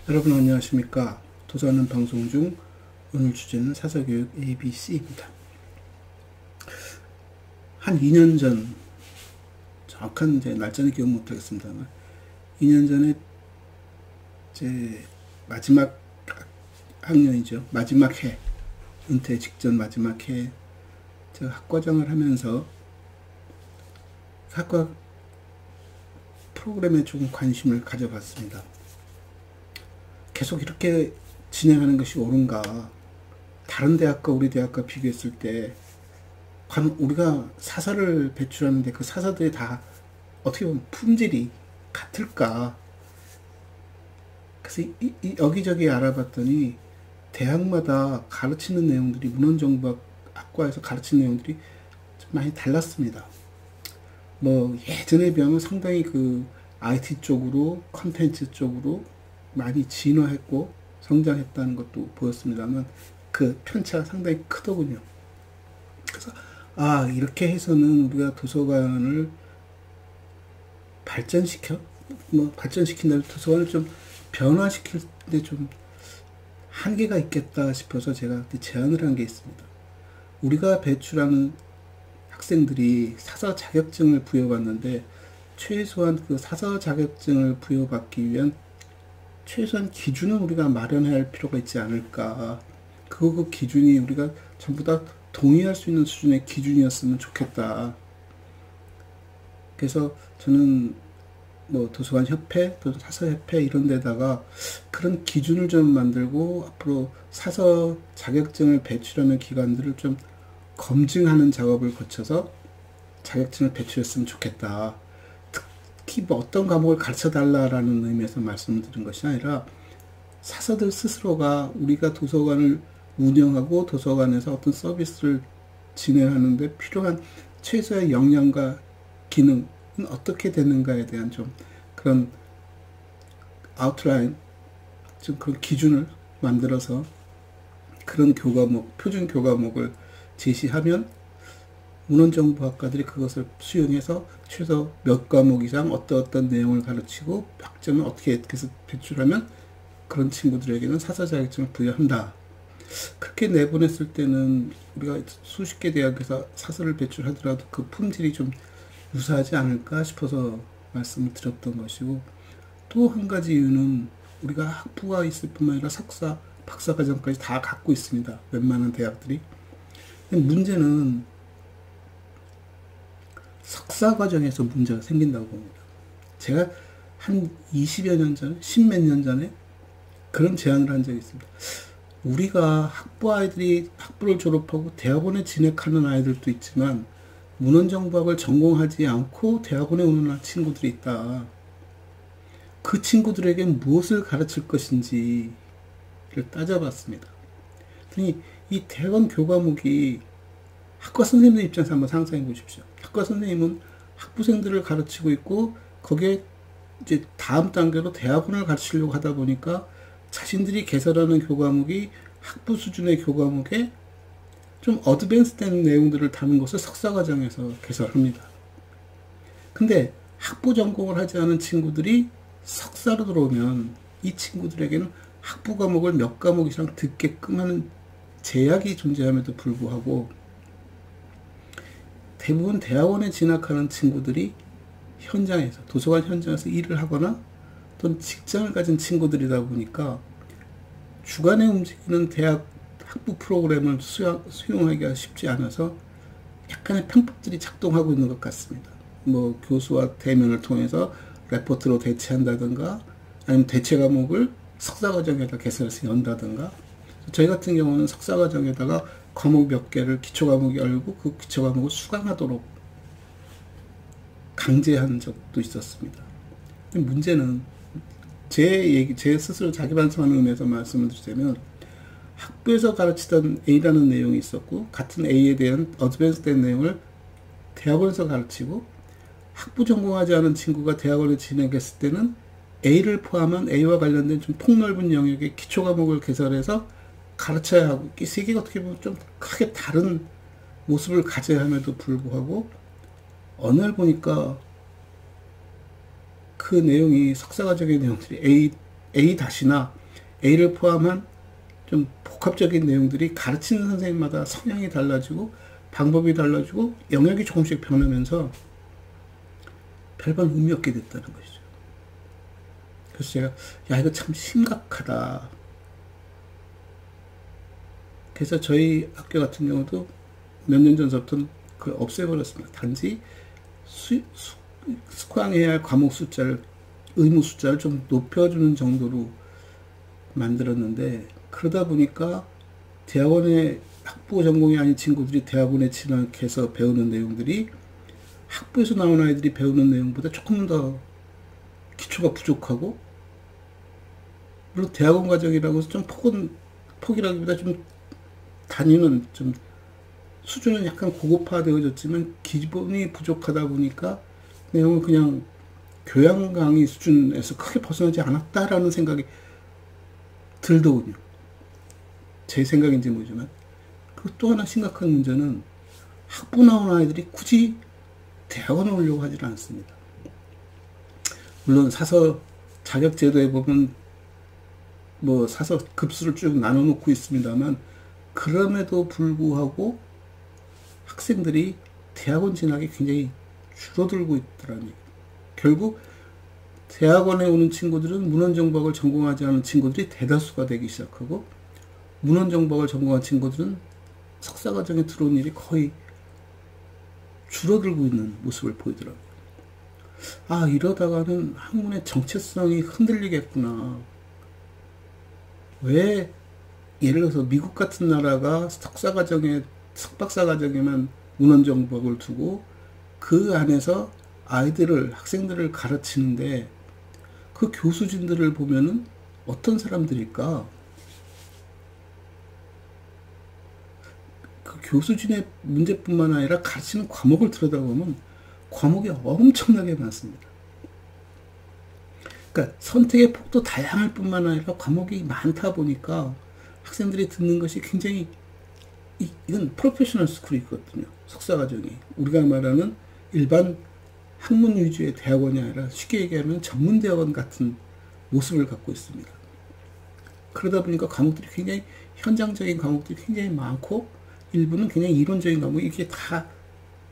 여러분 안녕하십니까. 도서하는 방송 중 오늘 주제는 사서교육 ABC입니다. 한 2년 전, 정확한 이제 날짜는 기억 못하겠습니다만 2년 전에 제 마지막 학년이죠. 마지막 해, 은퇴 직전 마지막 해 제가 학과장을 하면서 학과 프로그램에 조금 관심을 가져봤습니다. 계속 이렇게 진행하는 것이 옳은가? 다른 대학과 우리 대학과 비교했을 때 우리가 사서를 배출하는데 그 사서들이 다 어떻게 보면 품질이 같을까? 그래서 여기저기 알아봤더니 대학마다 가르치는 내용들이 문헌정보학과에서 가르치는 내용들이 좀 많이 달랐습니다. 뭐 예전에 비하면 상당히 그 IT 쪽으로 컨텐츠 쪽으로 많이 진화했고 성장했다는 것도 보였습니다만 그 편차가 상당히 크더군요. 그래서 이렇게 해서는 우리가 도서관을 발전시킨다, 도서관을 좀 변화시킬 때 좀 한계가 있겠다 싶어서 제가 제안을 한 게 있습니다. 우리가 배출하는 학생들이 사서 자격증을 부여받는데 최소한 그 사서 자격증을 부여받기 위한 최소한 기준은 우리가 마련해야 할 필요가 있지 않을까. 그 기준이 우리가 전부 다 동의할 수 있는 수준의 기준이었으면 좋겠다. 그래서 저는 뭐 도서관 협회, 또 사서 협회 이런 데다가 그런 기준을 좀 만들고 앞으로 사서 자격증을 배출하는 기관들을 좀 검증하는 작업을 거쳐서 자격증을 배출했으면 좋겠다. 특히 뭐 어떤 과목을 가르쳐 달라라는 의미에서 말씀을 드린 것이 아니라 사서들 스스로가 우리가 도서관을 운영하고 도서관에서 어떤 서비스를 진행하는데 필요한 최소의 역량과 기능은 어떻게 되는가에 대한 좀 그런 아웃라인, 좀 그런 기준을 만들어서 그런 표준 교과목을 제시하면 문헌정보학과들이 그것을 수용해서 최소 몇 과목 이상 어떤 내용을 가르치고 학점을 어떻게 해서 배출하면 그런 친구들에게는 사서 자격증을 부여한다. 그렇게 내보냈을 때는 우리가 수십 개 대학에서 사서를 배출하더라도 그 품질이 좀 유사하지 않을까 싶어서 말씀을 드렸던 것이고, 또 한 가지 이유는 우리가 학부가 있을 뿐만 아니라 석사, 박사과정까지 다 갖고 있습니다. 웬만한 대학들이. 문제는 석사 과정에서 문제가 생긴다고 봅니다. 제가 한 20여 년 전에, 10몇 년 전에 그런 제안을 한 적이 있습니다. 우리가 학부 아이들이 학부를 졸업하고 대학원에 진학하는 아이들도 있지만 문헌정보학을 전공하지 않고 대학원에 오는 친구들이 있다. 그 친구들에게 무엇을 가르칠 것인지를 따져봤습니다. 그랬더니 이 대학원 교과목이 학과 선생님들 입장에서 한번 상상해 보십시오. 학과 선생님은 학부생들을 가르치고 있고 거기에 이제 다음 단계로 대학원을 가르치려고 하다 보니까 자신들이 개설하는 교과목이 학부 수준의 교과목에 좀 어드밴스된 내용들을 담은 것을 석사과정에서 개설합니다. 근데 학부 전공을 하지 않은 친구들이 석사로 들어오면 이 친구들에게는 학부 과목을 몇 과목 이상 듣게끔 하는 제약이 존재함에도 불구하고 대부분 대학원에 진학하는 친구들이 현장에서, 도서관 현장에서 일을 하거나 또는 직장을 가진 친구들이다 보니까 주간에 움직이는 대학 학부 프로그램을 수용하기가 쉽지 않아서 약간의 편법들이 작동하고 있는 것 같습니다. 뭐 교수와 대면을 통해서 레포트로 대체한다든가 아니면 대체 과목을 석사과정에다 개설해서 연다든가, 저희 같은 경우는 석사과정에다가 과목 몇 개를 기초과목이 열고 그 기초과목을 수강하도록 강제한 적도 있었습니다. 문제는 제 스스로 자기 반성하는 의미에서 말씀을 드리자면 학부에서 가르치던 A라는 내용이 있었고 같은 A에 대한 어드밴스된 내용을 대학원에서 가르치고 학부 전공하지 않은 친구가 대학원에 진학했을 때는 A를 포함한 A와 관련된 좀 폭넓은 영역의 기초 과목을 개설해서 가르쳐야 하고, 이 세 개가 어떻게 보면 좀 크게 다른 모습을 가져야 함에도 불구하고 어느 날 보니까 그 내용이 석사과정의 내용들이 A A-나 A를 포함한 좀 복합적인 내용들이 가르치는 선생님마다 성향이 달라지고 방법이 달라지고 영역이 조금씩 변하면서 별반 의미 없게 됐다는 것이죠. 그래서 제가 야 이거 참 심각하다. 그래서 저희 학교 같은 경우도 몇 년 전서부터 그걸 없애버렸습니다. 단지 수강해야 할 과목 숫자를 의무 숫자를 좀 높여주는 정도로 만들었는데 그러다 보니까 대학원의 학부 전공이 아닌 친구들이 대학원에 진학해서 배우는 내용들이 학부에서 나온 아이들이 배우는 내용보다 조금 더 기초가 부족하고 물론 대학원 과정이라고 해서 좀 폭이라기보다 좀 단위는 좀 수준은 약간 고급화되어졌지만 기본이 부족하다 보니까 내용은 그냥 교양 강의 수준에서 크게 벗어나지 않았다라는 생각이 들더군요. 제 생각인지 모르지만. 그리고 또 하나 심각한 문제는 학부 나온 아이들이 굳이 대학원에 오려고 하지 않습니다. 물론 사서 자격제도에 보면 뭐 사서 급수를 쭉 나눠 놓고 있습니다만 그럼에도 불구하고 학생들이 대학원 진학이 굉장히 줄어들고 있더라는 얘기예요. 결국 대학원에 오는 친구들은 문헌정보학을 전공하지 않은 친구들이 대다수가 되기 시작하고 문헌정보학을 전공한 친구들은 석사과정에 들어온 일이 거의 줄어들고 있는 모습을 보이더라고요. 아, 이러다가는 학문의 정체성이 흔들리겠구나. 왜 예를 들어서 미국 같은 나라가 석박사과정에만 문헌정보학을 두고 그 안에서 학생들을 가르치는데 그 교수진들을 보면은 어떤 사람들일까? 그 교수진의 문제뿐만 아니라 가르치는 과목을 들여다보면 과목이 엄청나게 많습니다. 그러니까 선택의 폭도 다양할 뿐만 아니라 과목이 많다 보니까 학생들이 듣는 것이 굉장히 이건 프로페셔널 스쿨이거든요. 석사과정이. 우리가 말하는 일반 학문 위주의 대학원이 아니라 쉽게 얘기하면 전문대학원 같은 모습을 갖고 있습니다. 그러다 보니까 과목들이 굉장히 현장적인 과목들이 굉장히 많고 일부는 그냥 이론적인 과목 이게 다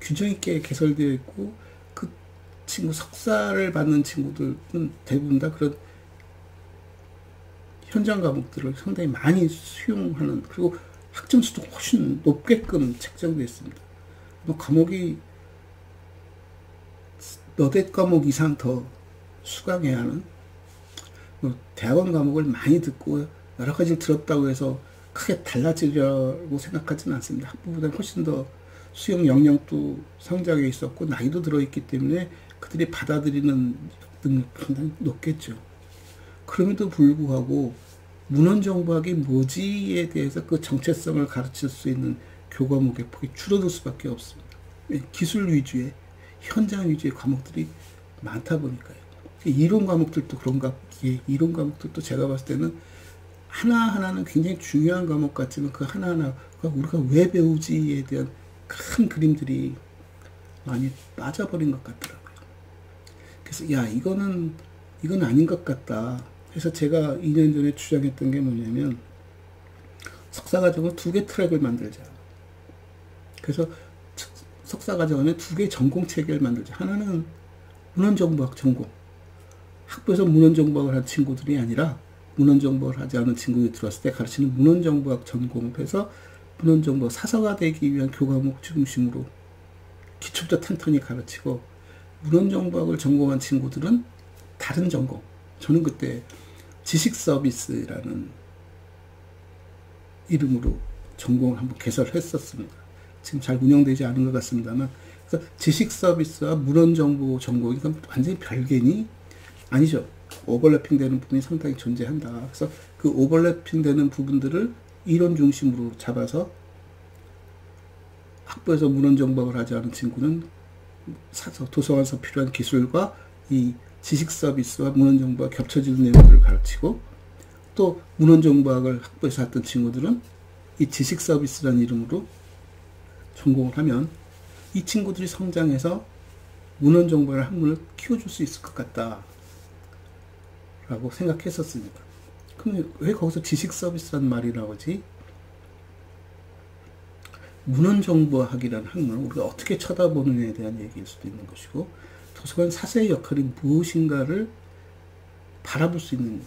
규정 있게 개설되어 있고 그 친구 석사를 받는 친구들은 대부분 다 그런 현장 과목들을 상당히 많이 수용하는 그리고 학점 수도 훨씬 높게끔 책정되어 있습니다. 뭐 과목이 너댓 과목 이상 더 수강해야 하는 대학원 과목을 많이 듣고 여러 가지를 들었다고 해서 크게 달라지려고 생각하지는 않습니다. 학부보다 훨씬 더 수용 역량도 성장해 있었고 나이도 들어있기 때문에 그들이 받아들이는 능력이 상당히 높겠죠. 그럼에도 불구하고 문헌정보학이 뭐지에 대해서 그 정체성을 가르칠 수 있는 교과목의 폭이 줄어들 수밖에 없습니다. 기술 위주의 현장 위주의 과목들이 많다 보니까요. 이론 과목들도 그런가, 이론 과목들도 제가 봤을 때는 하나하나는 굉장히 중요한 과목 같지만 그 하나하나가 우리가 왜 배우지에 대한 큰 그림들이 많이 빠져버린 것 같더라고요. 그래서 야, 이건 아닌 것 같다. 그래서 제가 2년 전에 주장했던 게 뭐냐면 석사과정을 2개 트랙을 만들자. 그래서 석사과정에 2개 전공 체계를 만들자. 하나는 문헌정보학 전공. 학부에서 문헌정보학을 한 친구들이 아니라 문헌정보학을 하지 않은 친구들이 들어왔을 때 가르치는 문헌정보학 전공을 해서 문헌정보학 사서가 되기 위한 교과목 중심으로 기초부터 탄탄히 가르치고 문헌정보학을 전공한 친구들은 다른 전공. 저는 그때 지식서비스라는 이름으로 전공을 한번 개설했었습니다. 지금 잘 운영되지 않은 것 같습니다만, 그래서 지식서비스와 문헌정보 전공이 이건 완전히 별개니? 아니죠. 오버래핑 되는 부분이 상당히 존재한다. 그래서 그 오버래핑 되는 부분들을 이론 중심으로 잡아서 학부에서 문헌정보학을 하지 않은 친구는 도서관에서 필요한 기술과 이 지식 서비스와 문헌정보학 겹쳐지는 내용들을 가르치고 또 문헌정보학을 학부에서 했던 친구들은 이 지식 서비스라는 이름으로 전공을 하면 이 친구들이 성장해서 문헌정보학 학문을 키워줄 수 있을 것 같다 라고 생각했었습니다. 그럼 왜 거기서 지식 서비스라는 말이 나오지? 문헌정보학이라는 학문을 우리가 어떻게 쳐다보느냐에 대한 얘기일 수도 있는 것이고, 도서관 사세의 역할이 무엇인가를 바라볼 수 있는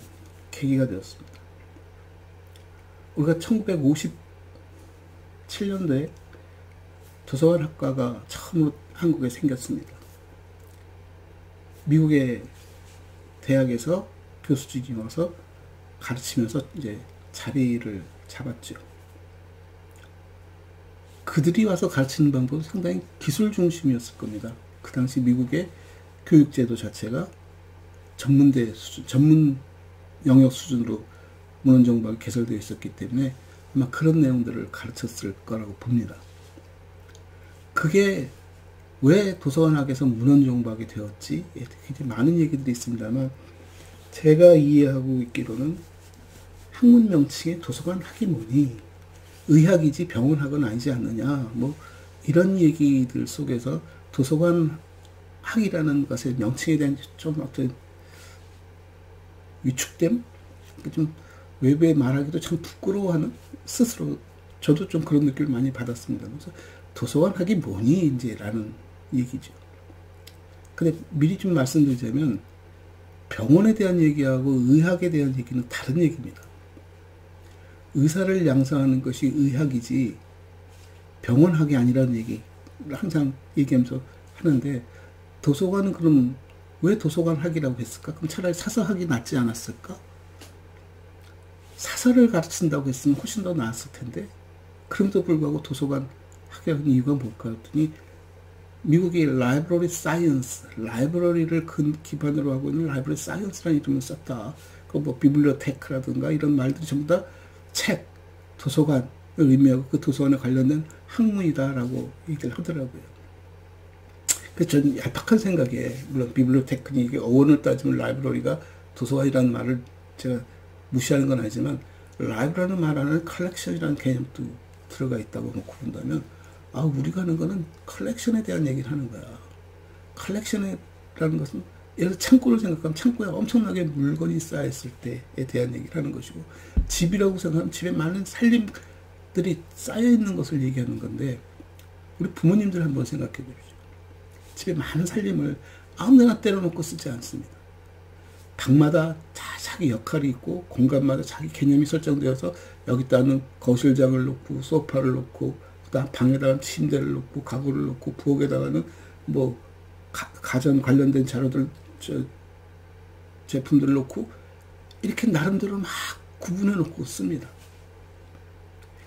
계기가 되었습니다. 우리가 1957년도에 도서관 학과가 처음으로 한국에 생겼습니다. 미국의 대학에서 교수진이 와서 가르치면서 이제 자리를 잡았죠. 그들이 와서 가르치는 방법은 상당히 기술 중심이었을 겁니다. 그 당시 미국의 교육제도 자체가 전문대 수준, 전문 영역 수준으로 문헌정보학이 개설되어 있었기 때문에 아마 그런 내용들을 가르쳤을 거라고 봅니다. 그게 왜 도서관학에서 문헌정보학이 되었지? 굉장히 많은 얘기들이 있습니다만, 제가 이해하고 있기로는 학문 명칭에 도서관학이 뭐니? 의학이지 병원학은 아니지 않느냐? 뭐 이런 얘기들 속에서 도서관학이라는 것의 명칭에 대한 좀 어떤 위축됨? 좀 외부에 말하기도 참 부끄러워하는, 스스로 저도 좀 그런 느낌을 많이 받았습니다. 그래서 도서관학이 뭐니? 이제 라는 얘기죠. 근데 미리 좀 말씀드리자면, 병원에 대한 얘기하고 의학에 대한 얘기는 다른 얘기입니다. 의사를 양성하는 것이 의학이지 병원학이 아니라는 얘기를 항상 얘기하면서 하는데, 도서관은 그럼 왜 도서관학이라고 했을까? 그럼 차라리 사서학이 낫지 않았을까? 사서를 가르친다고 했으면 훨씬 더 나았을 텐데, 그럼에도 불구하고 도서관 학교의 이유가 뭘까 했더니, 미국의 라이브러리 사이언스, 라이브러리를 기반으로 하고 있는 라이브러리 사이언스라는 이름을 썼다. 그 뭐 비블리오테크라든가 이런 말들이 전부 다 책, 도서관을 의미하고 그 도서관에 관련된 학문이다라고 얘기를 하더라고요. 그래서 저는 얄팍한 생각에, 물론 비블리오테크니 이게 어원을 따지면 라이브러리가 도서관이라는 말을 제가 무시하는 건 아니지만, 라이브러리라는 말 안에 컬렉션이라는 개념도 들어가 있다고 놓고 본다면, 우리가 하는 거는 컬렉션에 대한 얘기를 하는 거야. 컬렉션이라는 것은, 예를 들어 창고를 생각하면 창고에 엄청나게 물건이 쌓여있을 때에 대한 얘기를 하는 것이고, 집이라고 생각하면 집에 많은 살림들이 쌓여있는 것을 얘기하는 건데, 우리 부모님들 한번 생각해 보십시오. 집에 많은 살림을 아무데나 때려놓고 쓰지 않습니다. 방마다 다 자기 역할이 있고, 공간마다 자기 개념이 설정되어서 여기다는 거실장을 놓고, 소파를 놓고, 그다음 방에다가 침대를 놓고, 가구를 놓고, 부엌에다가는 뭐 가전 관련된 자료들, 제품들을 놓고, 이렇게 나름대로 막 구분해 놓고 씁니다.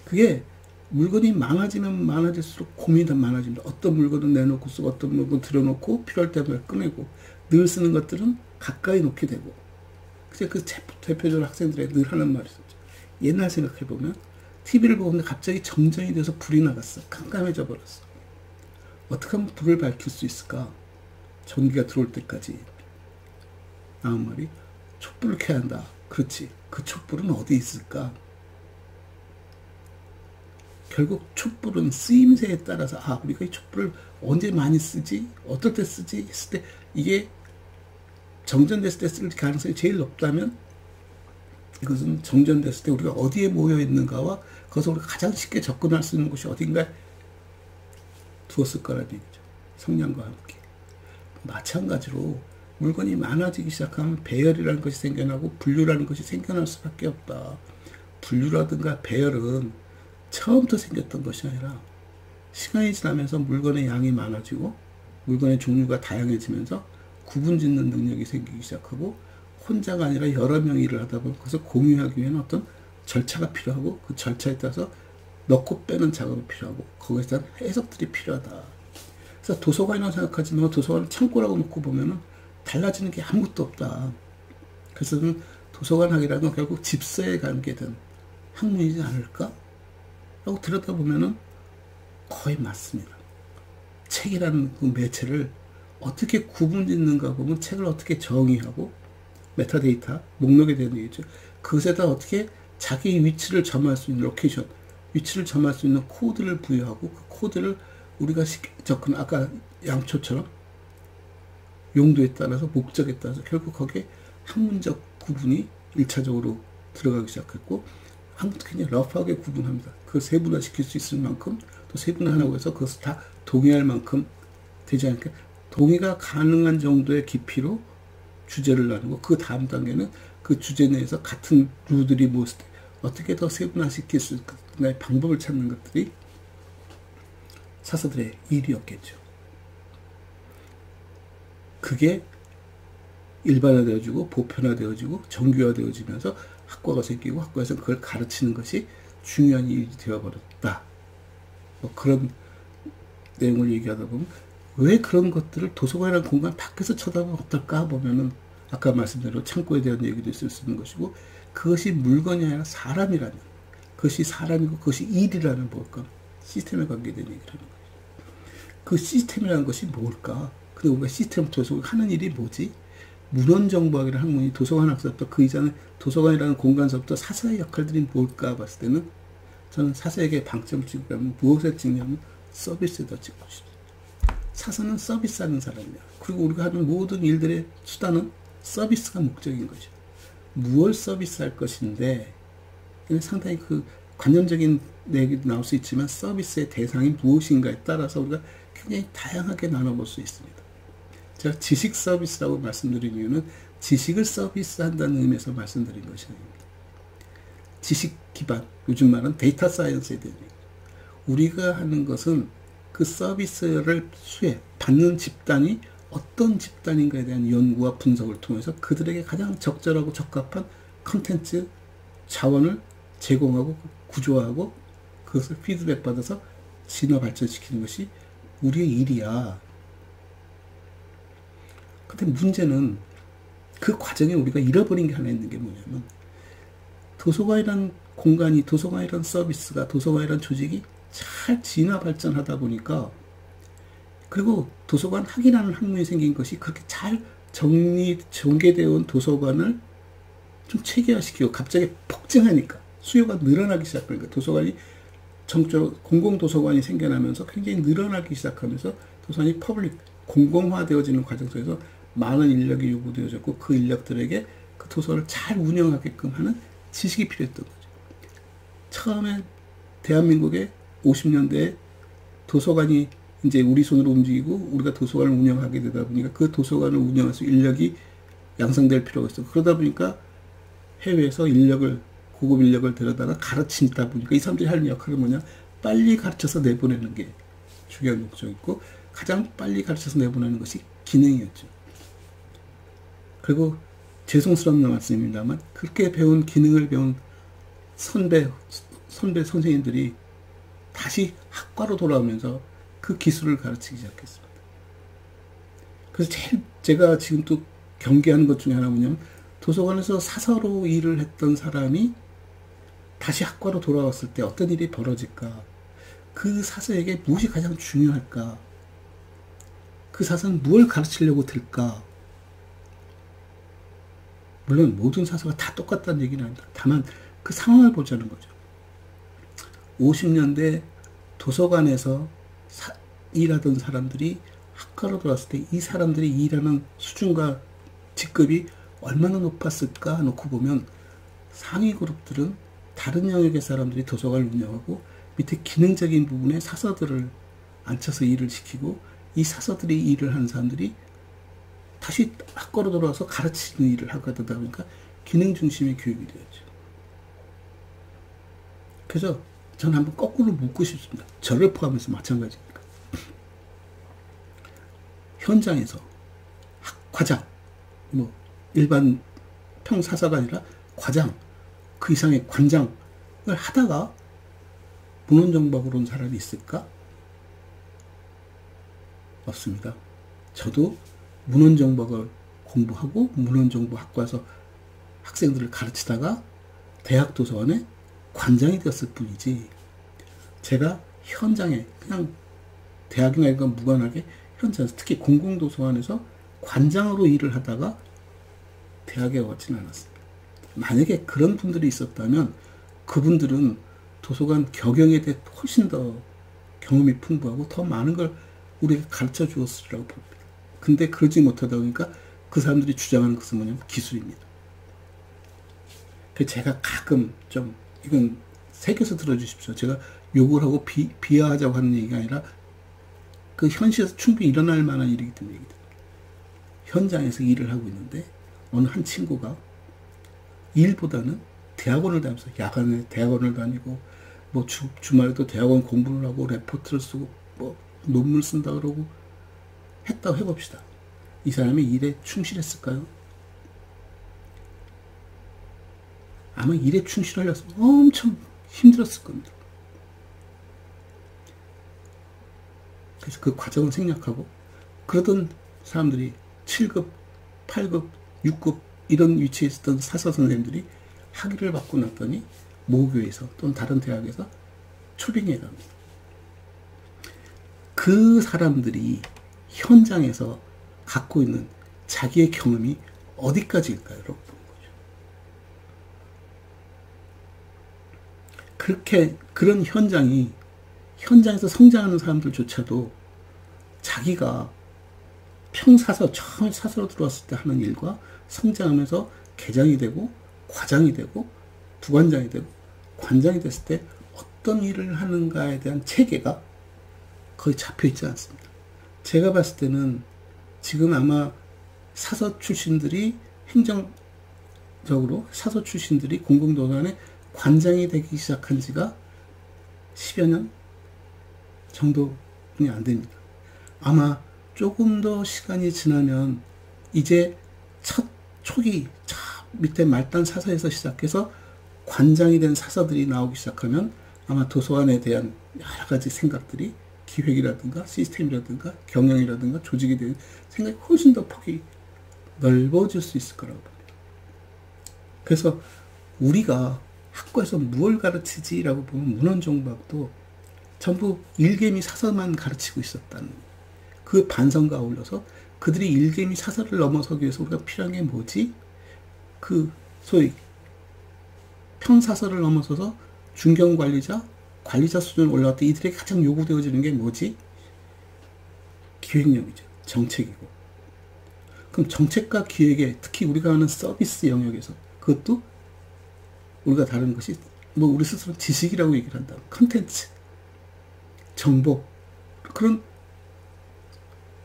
그게 물건이 많아지면 많아질수록 고민이 더 많아집니다. 어떤 물건은 내놓고 쓰고, 어떤 물건 들여놓고, 필요할 때마다 꺼내고, 늘 쓰는 것들은 가까이 놓게 되고. 그래서 그 대표적으로 학생들이 늘 하는 말이 있었죠. 옛날 생각해보면, TV를 보는데 갑자기 정전이 돼서 불이 나갔어. 깜깜해져 버렸어. 어떻게 하면 불을 밝힐 수 있을까? 전기가 들어올 때까지. 나온 말이, 촛불을 켜야 한다. 그렇지. 그 촛불은 어디 있을까? 결국 촛불은 쓰임새에 따라서, 우리가 이 촛불을 언제 많이 쓰지? 어떨 때 쓰지? 했을 때, 이게 정전됐을 때 쓸 가능성이 제일 높다면, 이것은 정전됐을 때 우리가 어디에 모여 있는가와 그것을 우리가 가장 쉽게 접근할 수 있는 곳이 어딘가에 두었을 거라는 얘기죠. 성냥과 함께. 마찬가지로 물건이 많아지기 시작하면 배열이라는 것이 생겨나고 분류라는 것이 생겨날 수밖에 없다. 분류라든가 배열은 처음부터 생겼던 것이 아니라 시간이 지나면서 물건의 양이 많아지고 물건의 종류가 다양해지면서 구분짓는 능력이 생기기 시작하고, 혼자가 아니라 여러 명이 일을 하다 보면 그것을 공유하기 위해는 어떤 절차가 필요하고, 그 절차에 따라서 넣고 빼는 작업이 필요하고, 거기에 대한 해석들이 필요하다. 그래서 도서관이라고 생각하지만 도서관을 창고라고 놓고 보면은 달라지는 게 아무것도 없다. 그래서 도서관학이라는 건 결국 집서에 관계된 학문이지 않을까? 라고 들여다보면은 거의 맞습니다. 책이라는 그 매체를 어떻게 구분짓는가 보면, 책을 어떻게 정의하고, 메타데이터, 목록에 대한 얘기죠. 그것에다 어떻게 자기 위치를 점할 수 있는 로케이션, 위치를 점할 수 있는 코드를 부여하고, 그 코드를 우리가 접근, 아까 양초처럼 용도에 따라서, 목적에 따라서 결국 거기에 학문적 구분이 1차적으로 들어가기 시작했고, 굉장히 러프하게 구분합니다. 그걸 세분화시킬 수 있을 만큼, 또 세분화하고 해서 그것을 다 동의할 만큼 되지 않을까. 동의가 가능한 정도의 깊이로 주제를 나누고, 그 다음 단계는 그 주제 내에서 같은 류들이 모였을 때 어떻게 더 세분화시킬 수 있을까의 방법을 찾는 것들이 사서들의 일이었겠죠. 그게 일반화되어지고 보편화되어지고 정규화되어지면서 학과가 생기고, 학과에서 그걸 가르치는 것이 중요한 일이 되어버렸다. 뭐 그런 내용을 얘기하다 보면, 왜 그런 것들을 도서관이라는 공간 밖에서 쳐다보면 어떨까 보면은, 아까 말씀대로 창고에 대한 얘기도 있을 수 있는 것이고, 그것이 물건이 아니라 사람이라는, 그것이 사람이고 그것이 일이라는 뭘까, 시스템에 관계된 얘기를 하는 거예요. 그 시스템이라는 것이 뭘까? 근데 우리가 시스템을 통해서 하는 일이 뭐지? 문헌정보학이라는 학문이 도서관 학서부터 그 이전에 도서관이라는 공간서부터 사서의 역할들이 뭘까 봤을 때는, 저는 사서에게 방점을 찍으면 무엇에 찍냐면 서비스에다 찍고 싶어요. 사서는 서비스하는 사람이야. 그리고 우리가 하는 모든 일들의 수단은 서비스가 목적인 거죠. 무엇을 서비스할 것인데, 상당히 그 관념적인 얘기도 나올 수 있지만, 서비스의 대상이 무엇인가에 따라서 우리가 굉장히 다양하게 나눠볼 수 있습니다. 제가 지식 서비스라고 말씀드린 이유는 지식을 서비스한다는 의미에서 말씀드린 것이 아닙니다. 지식 기반, 요즘 말은 데이터 사이언스에 대한 얘기. 우리가 하는 것은 그 서비스를 받는 집단이 어떤 집단인가에 대한 연구와 분석을 통해서 그들에게 가장 적절하고 적합한 컨텐츠, 자원을 제공하고 구조화하고 그것을 피드백 받아서 진화 발전시키는 것이 우리의 일이야. 근데 문제는 그 과정에 우리가 잃어버린 게 하나 있는 게 뭐냐면, 도서관이란 공간이, 도서관이란 서비스가, 도서관이란 조직이 잘 진화 발전하다 보니까, 그리고 도서관 학이라는 학문이 생긴 것이 그렇게 잘 전개되어 온 도서관을 좀 체계화시키고 갑자기 폭증하니까, 수요가 늘어나기 시작하니까, 도서관이 정적으로 공공도서관이 생겨나면서 굉장히 늘어나기 시작하면서 도서관이 공공화되어지는 과정 속에서 많은 인력이 요구되어졌고, 그 인력들에게 그 도서를 잘 운영하게끔 하는 지식이 필요했던 거죠. 처음에 대한민국의 50년대에 도서관이 이제 우리 손으로 움직이고 우리가 도서관을 운영하게 되다 보니까 그 도서관을 운영할 수 인력이 양성될 필요가 있어. 그러다 보니까 해외에서 고급 인력을 데려다가 가르친다 보니까 이 사람들이 하는 역할은 뭐냐? 빨리 가르쳐서 내보내는 게 중요한 목적이고, 가장 빨리 가르쳐서 내보내는 것이 기능이었죠. 그리고 죄송스러운 말씀입니다만, 그렇게 기능을 배운 선배 선생님들이 다시 학과로 돌아오면서 그 기술을 가르치기 시작했습니다. 그래서 제가 지금 또 경계하는 것 중에 하나 뭐냐면, 도서관에서 사서로 일을 했던 사람이 다시 학과로 돌아왔을 때 어떤 일이 벌어질까? 그 사서에게 무엇이 가장 중요할까? 그 사서는 무엇을 가르치려고 들까? 물론 모든 사서가 다 똑같다는 얘기는 아닙니다. 다만 그 상황을 보자는 거죠. 50년대 도서관에서 일하던 사람들이 학과로 들어왔을 때 이 사람들이 일하는 수준과 직급이 얼마나 높았을까 놓고 보면, 상위 그룹들은 다른 영역의 사람들이 도서관을 운영하고 밑에 기능적인 부분에 사서들을 앉혀서 일을 시키고, 이 사서들이 일을 하는 사람들이 다시 학과로 돌아와서 가르치는 일을 하게 되다 보니까 기능 중심의 교육이 되었죠. 그래서 저는 한번 거꾸로 묻고 싶습니다. 저를 포함해서 마찬가지니까. 현장에서 과장, 일반 평사사가 아니라 과장, 그 이상의 관장을 하다가 문헌정보학으로 온 사람이 있을까? 없습니다. 저도 문헌정보학을 공부하고 문헌정보학과에서 학생들을 가르치다가 대학 도서관에 관장이 되었을 뿐이지, 제가 현장에 그냥 대학이나 이건 무관하게 현장에서, 특히 공공도서관에서 관장으로 일을 하다가 대학에 왔지는 않았습니다. 만약에 그런 분들이 있었다면 그분들은 도서관 경영에 대해 훨씬 더 경험이 풍부하고 더 많은 걸 우리에게 가르쳐 주었으리라고 봅니다. 근데 그러지 못하다 보니까 그 사람들이 주장하는 것은 뭐냐면 기술입니다. 그 제가 가끔 좀 이건 새겨서 들어주십시오. 제가 욕을 하고 비하하자고 하는 얘기가 아니라 그 현실에서 충분히 일어날 만한 일이기 때문에 현장에서 일을 하고 있는데 어느 한 친구가 일보다는 대학원을 다니면서 야간에 대학원을 다니고 뭐 주말에도 대학원 공부를 하고 레포트를 쓰고 뭐 논문 쓴다 그러고 했다고 해봅시다. 이 사람이 일에 충실했을까요? 아마 일에 충실하려서 엄청 힘들었을 겁니다. 그래서 그 과정을 생략하고 그러던 사람들이 7급, 8급, 6급 이런 위치에 있었던 사서 선생님들이 학위를 받고 났더니 모교에서 또는 다른 대학에서 초빙에 갑니다. 그 사람들이 현장에서 갖고 있는 자기의 경험이 어디까지일까요? 여러분 보는 거죠. 그렇게 그런 현장에서 성장하는 사람들조차도 자기가 평사서 처음 사서로 들어왔을 때 하는 일과 성장하면서 계장이 되고 과장이 되고 부관장이 되고 관장이 됐을 때 어떤 일을 하는가에 대한 체계가 거의 잡혀 있지 않습니다. 제가 봤을 때는 지금 아마 사서 출신들이 행정적으로 사서 출신들이 공공도서관의 관장이 되기 시작한 지가 10여 년 정도뿐이 안 됩니다. 아마 조금 더 시간이 지나면 이제 첫 초기 밑에 말단 사서에서 시작해서 관장이 된 사서들이 나오기 시작하면 아마 도서관에 대한 여러 가지 생각들이 기획이라든가 시스템이라든가 경영이라든가 조직에 대한 생각이 훨씬 더 폭이 넓어질 수 있을 거라고 봅니다. 그래서 우리가 학교에서 무엇을 가르치지라고 보면 문헌정보학도 전부 일개미 사서만 가르치고 있었다는 그 반성과 어울려서 그들이 일개미 사서를 넘어서기 위해서 우리가 필요한 게 뭐지? 그 소위 평사서를 넘어서서 중견관리자, 관리자 수준으로 올라갈 때 이들에게 가장 요구되어지는 게 뭐지? 기획력이죠. 정책이고. 그럼 정책과 기획에 특히 우리가 하는 서비스 영역에서 그것도 우리가 다루는 것이 뭐 우리 스스로 지식이라고 얘기를 한다. 컨텐츠, 정보 그런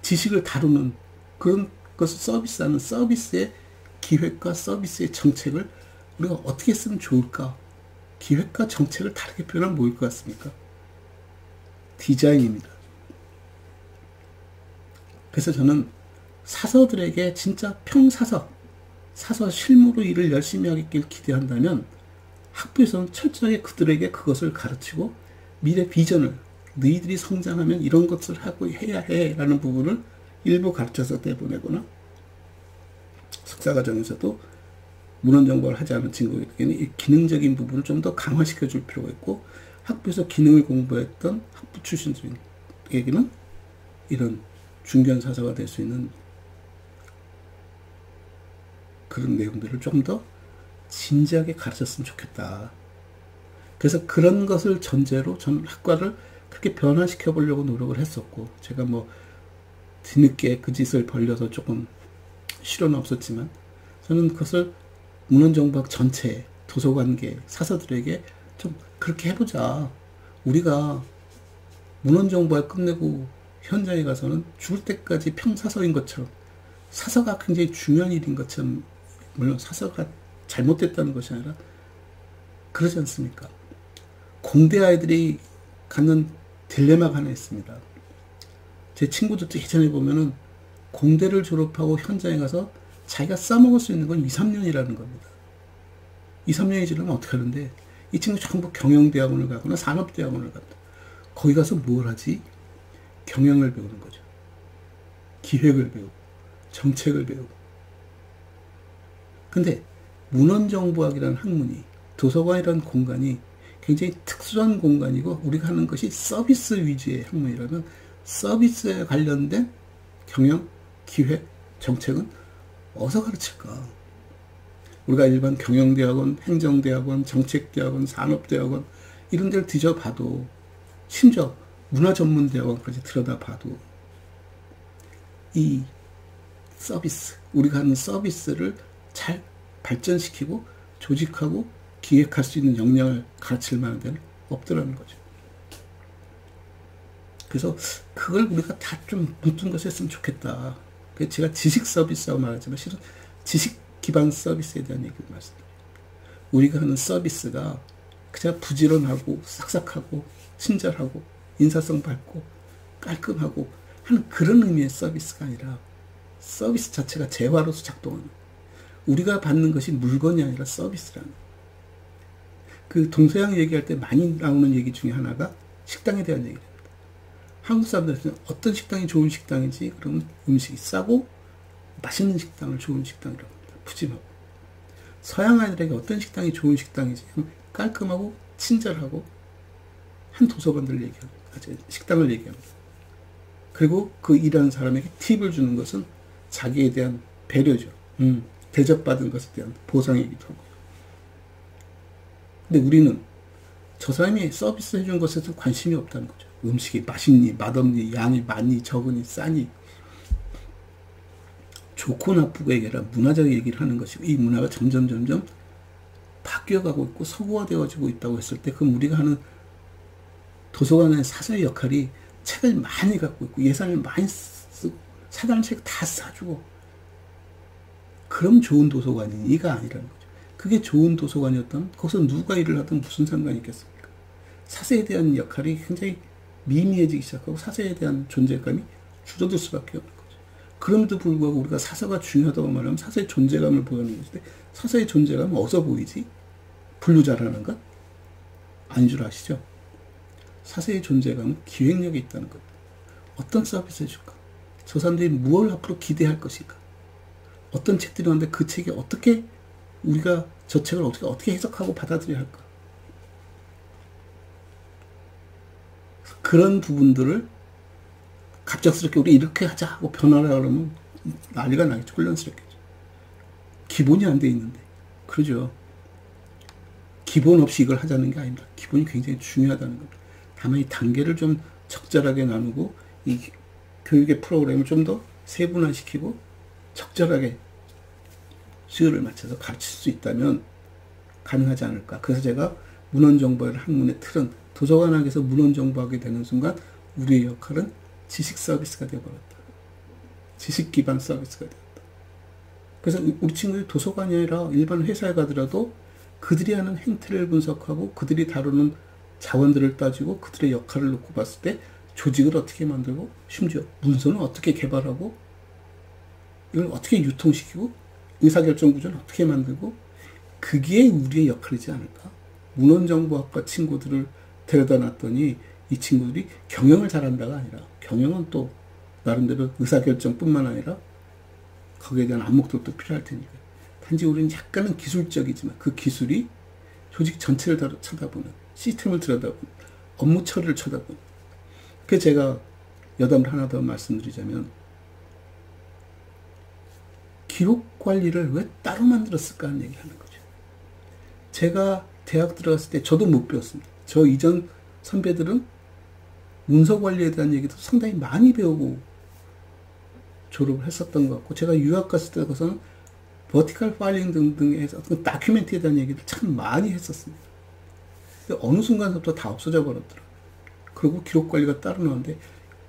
지식을 다루는 그런 것을 서비스하는 서비스의 기획과 서비스의 정책을 우리가 어떻게 쓰면 좋을까? 기획과 정책을 다르게 표현하면 뭐일 것 같습니까? 디자인입니다. 그래서 저는 사서들에게 진짜 평사서, 사서 실무로 일을 열심히 하길 기대한다면 학부에서는 철저하게 그들에게 그것을 가르치고 미래 비전을 너희들이 성장하면 이런 것을 하고 해야 해 라는 부분을 일부 가르쳐서 내보내거나 석사과정에서도 문헌정보를 하지 않은 친구에게는 이 기능적인 부분을 좀 더 강화시켜 줄 필요가 있고 학부에서 기능을 공부했던 학부 출신들에게는 이런 중견사서가 될 수 있는 그런 내용들을 좀 더 진지하게 가르쳤으면 좋겠다. 그래서 그런 것을 전제로 저는 학과를 그렇게 변화시켜 보려고 노력을 했었고 제가 뭐 뒤늦게 그 짓을 벌려서 조금 실효는 없었지만 저는 그것을 문헌정보학 전체 도서관계 사서들에게 좀 그렇게 해보자. 우리가 문헌정보학 끝내고 현장에 가서는 죽을 때까지 평사서인 것처럼 사서가 굉장히 중요한 일인 것처럼 물론 사서가 잘못됐다는 것이 아니라 그러지 않습니까? 공대 아이들이 갖는 딜레마가 하나 있습니다. 제 친구들도 예전에 보면은 공대를 졸업하고 현장에 가서 자기가 써먹을 수 있는 건 2, 3년이라는 겁니다. 2, 3년이 지나면 어떻게 하는데 이 친구 전부 경영대학원을 가거나 산업대학원을 간다. 거기 가서 뭘 하지? 경영을 배우는 거죠. 기획을 배우고 정책을 배우고. 근데 문헌정보학이라는 학문이 도서관이라는 공간이 굉장히 특수한 공간이고 우리가 하는 것이 서비스 위주의 학문이라면 서비스에 관련된 경영, 기획, 정책은 어디서 가르칠까? 우리가 일반 경영대학원, 행정대학원, 정책대학원, 산업대학원 이런 데를 뒤져봐도 심지어 문화전문대학원까지 들여다봐도 이 서비스, 우리가 하는 서비스를 잘 발전시키고 조직하고 기획할 수 있는 역량을 가르칠 만한 데는 없더라는 거죠. 그래서 그걸 우리가 다 좀 묻는 것을 했으면 좋겠다. 그래서 제가 지식 서비스라고 말하지만 실은 지식 기반 서비스에 대한 얘기를 말씀드려요. 우리가 하는 서비스가 그냥 부지런하고 싹싹하고 친절하고 인사성 밝고 깔끔하고 하는 그런 의미의 서비스가 아니라 서비스 자체가 재화로서 작동하는, 우리가 받는 것이 물건이 아니라 서비스라는, 그 동서양 얘기할 때 많이 나오는 얘기 중에 하나가 식당에 대한 얘기입니다. 한국 사람들은 어떤 식당이 좋은 식당이지? 그러면 음식이 싸고 맛있는 식당을 좋은 식당이라고 합니다. 푸짐하고. 서양 아이들에게 어떤 식당이 좋은 식당이지? 깔끔하고 친절하고 한 도서관들을 얘기합니다. 식당을 얘기합니다. 그리고 그 일하는 사람에게 팁을 주는 것은 자기에 대한 배려죠. 대접받은 것에 대한 보상이기도 하고요. 근데 우리는 저 사람이 서비스 해준 것에서 관심이 없다는 거죠. 음식이 맛있니, 맛없니, 양이 많니, 적으니, 싸니. 좋고 나쁘고 얘기라 문화적 얘기를 하는 것이고, 이 문화가 점점 바뀌어가고 있고 서구화되어지고 있다고 했을 때, 그럼 우리가 하는 도서관의 사서의 역할이 책을 많이 갖고 있고 예산을 많이 쓰고 사다른 책 다 사주고, 그럼 좋은 도서관이니가 아니라는 거죠. 그게 좋은 도서관이었다면 거기서 누가 일을 하든 무슨 상관이 있겠습니까? 사서에 대한 역할이 굉장히 미미해지기 시작하고 사서에 대한 존재감이 줄어들 수밖에 없는 거죠. 그럼에도 불구하고 우리가 사서가 중요하다고 말하면 사서의 존재감을 보여주는 것인데, 사서의 존재감은 어디서 보이지? 분류 잘하는 것? 아닌 줄 아시죠? 사서의 존재감은 기획력에 있다는 겁니다. 어떤 서비스 해줄까? 저 사람들이 무엇을 앞으로 기대할 것인가? 어떤 책들이 왔는데 그 책이 어떻게, 우리가 저 책을 어떻게 해석하고 받아들여야 할까? 그런 부분들을 갑작스럽게 우리 이렇게 하자 하고 변화라 그러면 난리가 나겠죠. 혼란스럽겠죠. 기본이 안 돼 있는데. 그러죠. 기본 없이 이걸 하자는 게 아닙니다. 기본이 굉장히 중요하다는 겁니다. 다만 이 단계를 좀 적절하게 나누고 이 교육의 프로그램을 좀 더 세분화시키고 적절하게 수요를 맞춰서 가르칠 수 있다면 가능하지 않을까. 그래서 제가 문헌정보학을 학문의 틀은 도서관학에서 문헌정보학이 되는 순간 우리의 역할은 지식 서비스가 되어버렸다. 지식 기반 서비스가 되었다. 그래서 우리 친구들이 도서관이 아니라 일반 회사에 가더라도 그들이 하는 행태를 분석하고 그들이 다루는 자원들을 따지고 그들의 역할을 놓고 봤을 때 조직을 어떻게 만들고 심지어 문서는 어떻게 개발하고 이걸 어떻게 유통시키고 의사결정 구조는 어떻게 만들고, 그게 우리의 역할이지 않을까. 문헌정보학과 친구들을 데려다 놨더니 이 친구들이 경영을 잘한다가 아니라, 경영은 또 나름대로 의사결정뿐만 아니라 거기에 대한 안목도 필요할 테니까. 단지 우리는 약간은 기술적이지만 그 기술이 조직 전체를 쳐다보는, 시스템을 들여다보는, 업무 처리를 쳐다보는. 그래서 제가 여담을 하나 더 말씀드리자면, 기록 관리를 왜 따로 만들었을까 하는 얘기를 하는 거죠. 제가 대학 들어갔을 때 저도 못 배웠습니다. 저 이전 선배들은 문서 관리에 대한 얘기도 상당히 많이 배우고 졸업을 했었던 것 같고, 제가 유학 갔을 때 거기서는 버티컬 파일링 등등에서 어떤 다큐멘트에 대한 얘기를 참 많이 했었습니다. 근데 어느 순간부터 다 없어져 버렸더라고요. 그리고 기록 관리가 따로 나오는데,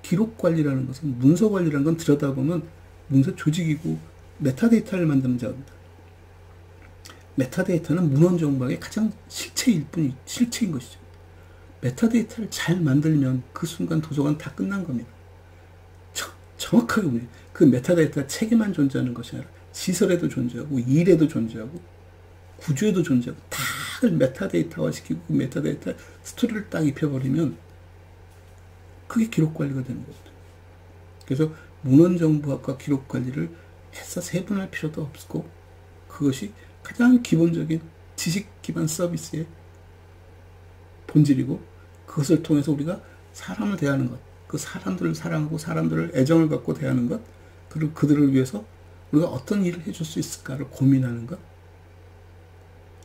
기록 관리라는 것은, 문서 관리라는 건 들여다보면 문서 조직이고 메타데이터를 만드는 작업입니다. 메타데이터는 문헌정보학의 가장 실체인 것이죠. 메타데이터를 잘 만들면 그 순간 도서관 다 끝난 겁니다. 정확하게 그 메타데이터가 책에만 존재하는 것이 아니라 시설에도 존재하고 일에도 존재하고 구조에도 존재하고 다 메타데이터화 시키고 그 메타데이터 스토리를 딱 입혀버리면 그게 기록관리가 되는 거거든요. 그래서 문헌정보학과 기록관리를 해서 세분할 필요도 없고, 그것이 가장 기본적인 지식 기반 서비스의 본질이고, 그것을 통해서 우리가 사람을 대하는 것, 그 사람들을 사랑하고 사람들을 애정을 갖고 대하는 것, 그리고 그들을 위해서 우리가 어떤 일을 해줄 수 있을까를 고민하는 것,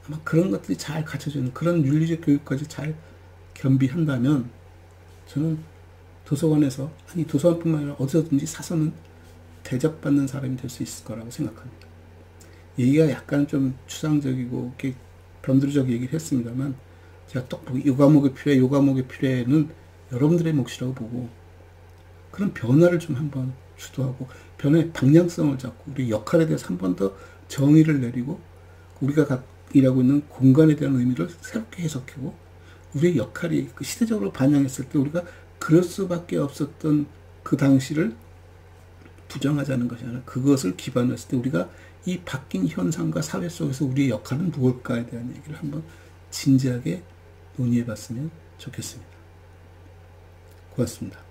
아마 그런 것들이 잘 갖춰지는 그런 윤리적 교육까지 잘 겸비한다면 저는 도서관에서, 아니 도서관뿐만 아니라 어디서든지 사서는 대접받는 사람이 될 수 있을 거라고 생각합니다. 얘기가 약간 좀 추상적이고 이렇게 변두리적 얘기를 했습니다만, 제가 딱 보고 요 과목이 필요해, 요 과목이 필요해는 여러분들의 몫이라고 보고, 그런 변화를 좀 한번 주도하고 변화의 방향성을 잡고 우리 역할에 대해서 한 번 더 정의를 내리고, 우리가 일하고 있는 공간에 대한 의미를 새롭게 해석하고, 우리의 역할이 그 시대적으로 반영했을 때 우리가 그럴 수밖에 없었던 그 당시를 부정하자는 것이 아니라, 그것을 기반으로 했을 때 우리가 이 바뀐 현상과 사회 속에서 우리의 역할은 무엇일까에 대한 얘기를 한번 진지하게 논의해 봤으면 좋겠습니다. 고맙습니다.